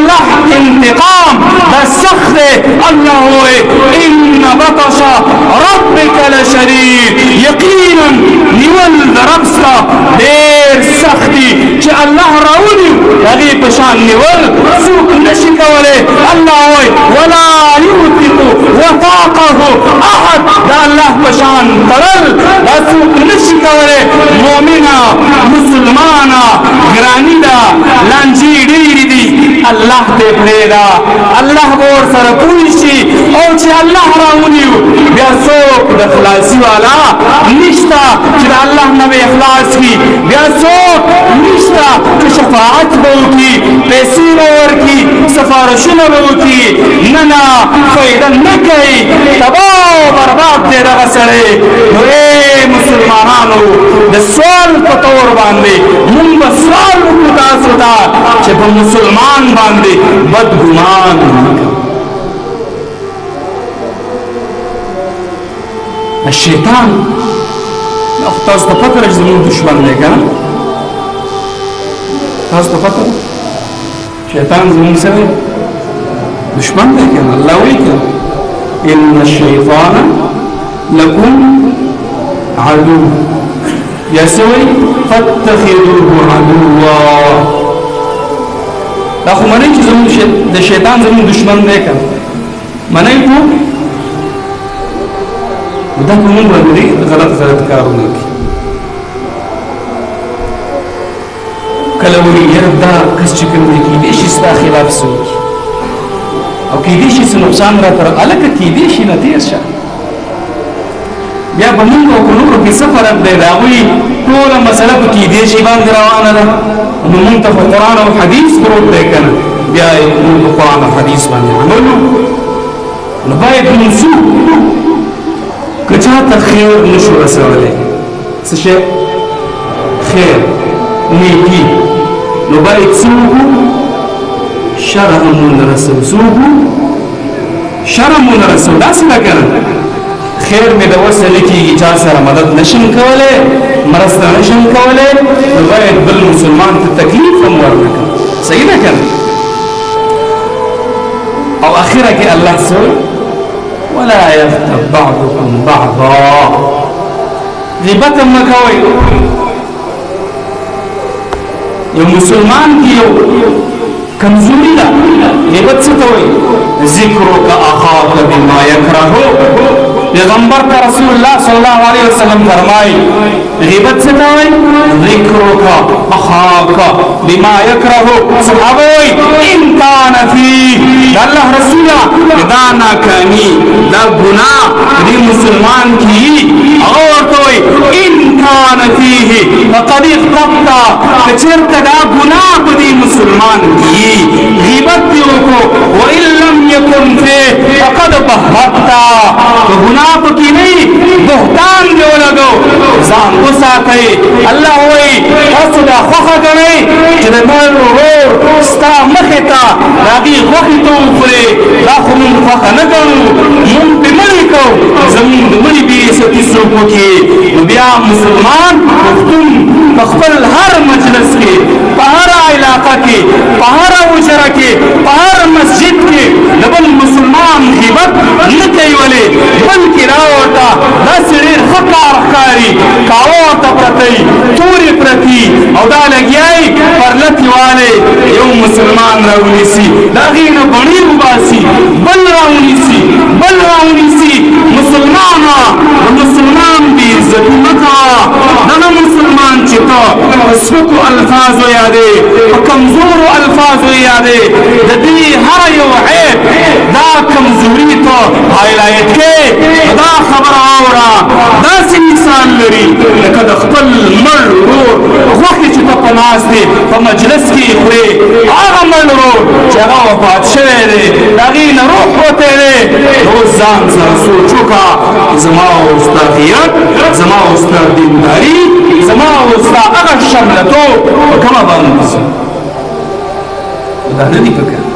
الله انتقام دا سخت الله ہوئے ان بطش ربک لشدید یقینا نیول ربستا دیر سختی چه اللہ راولی اگی پشان نیول سوک نشکولے اللہ ہوئے ولا یوتق وفاقه احد دا اللہ پشان کرل دا سوک نشکولے مومنا مسلمانا گرانی دا لانجی ڈیری دی اللہ تے پریدا اللہ بور سر پوشی او چه اللہ راولیو بیا سوک دخلاسی والا نشتا چه اللہ نبی اخلاص کی بیا سوک نشتا چه شفاعت بو کی پیسی بور کی سفارشن بو کی ننا فیدہ نکئی تباو برباد دے رغا سرے نو اے مسلمانانو دا سوال پتور باندے من بسوال مکتاس ہوتا چه با مسلمان باندے بدگمان الشیطان تاسو ته پته راځي زموږ دشمن دی که نه تاسو ته پته شیطان زموږ سره دشمن دی که نه الله وایي که ان الشیطان لکم عدو یا څه وایي فاتخذوه عدوا دا خو منئ چې زموږ د شیطان زموږ دشمن دی که نه منئ ټول دا کومون باندې غلط کارونه کوي کله وایي یاره دا کس چې کوم دی کېدای شي ستا خلاف څه وکړي او کېدای شي څه نقصان راته هلکه کېدای شي نه تېر شه بیا به مونږ او په نورو کې څه فرق دی د هغوی ټوله مسله په کېدای شي باندې روانه ده نو مونږ ته خو قرآن او حدیث پروت دی که نه بیا مونږ په قرآن او حدیث باندې عمل نو باید منسوب کچاته خیر نشو رسولی څه شی خیر نیکی نو باید څه وکړو شر هم ونه رسو څه وکړو شر هم ونه رسو داسې ده که نه خیر مې د وسه نه کېږي چا سره مدد نشم کولی مرسته نشم کولی نو باید بل مسلمان ته تکلیف هم ورنه کړم صحیح ده که نه او اخره کې الله څه ولا يغتب بعضكم بعضا غیبت مکوئ یو مسلمان کی یو کمزوری ده غیبت څه ته وایي ذکرک اخاک بما یکره پیغمبر ته رسول الله صلی الله علیه وسلم فرمایي غیبت څه ته وایي ذکرک اخاک بما یکره صحابه وایي ان کان فیه د الله رسوله دا ناکامي دا ګناه دې مسلمان کی هغه ورته وایي ان کان فیه فقد اغتبت که چېرته دا ګناه په دې مسلمان کی غیبت دې وکړو وان لم یکن فیه فقد بهتت که ګناه پکې نه وي بهتان دې ولګو ځان وساتئ الله وایي تاسو دا خوښه ګڼئ چې د مړ ورور ستا مخې ته د هغې غوښې ته وخورې دا خو مونږ خوښه نه ګڼو مونږ پرې مړې کوو زمونږ د مړي بې عزتي څوک وکړي نو بیا مسلمان پښتون په خپل هر مجلس کې په هره علاقه کې په هره حجره کې په هر مسجد کې د بل مسلمان غیبت نه کوي ولې بلکې را ورته داسې ډېر ښه کار ښکاري کاوه ورته پرته تورې پرتي او دا لګیا یي پرلتې والی یو مسلمان راونیسي د هغې نه بڼې وباسي بل راونیسي بل راونیسي مسلمانه د مسلمان بې عزتي مه کوه دغه مسلمان چې ته په سپکو الفاظو یادې په کمزورو الفاظو یادې د دې هر یو عیب دا کمزوري ته هایلایټ کړې دا خبره واوره داسې مثال لري لکه د خپل مړ ورور غوښې چې ته په ناست دی په مجلس کې یې خورې هغه مړ ورور چې هغه وفات شوی دی د هغې نه روح وتی دی نو ځان سره سوچ وکړه زما او ستا غیرت زما او ستا دینداري زما او ستا هغه شملتوب په کومه باندې دا نه دي پکار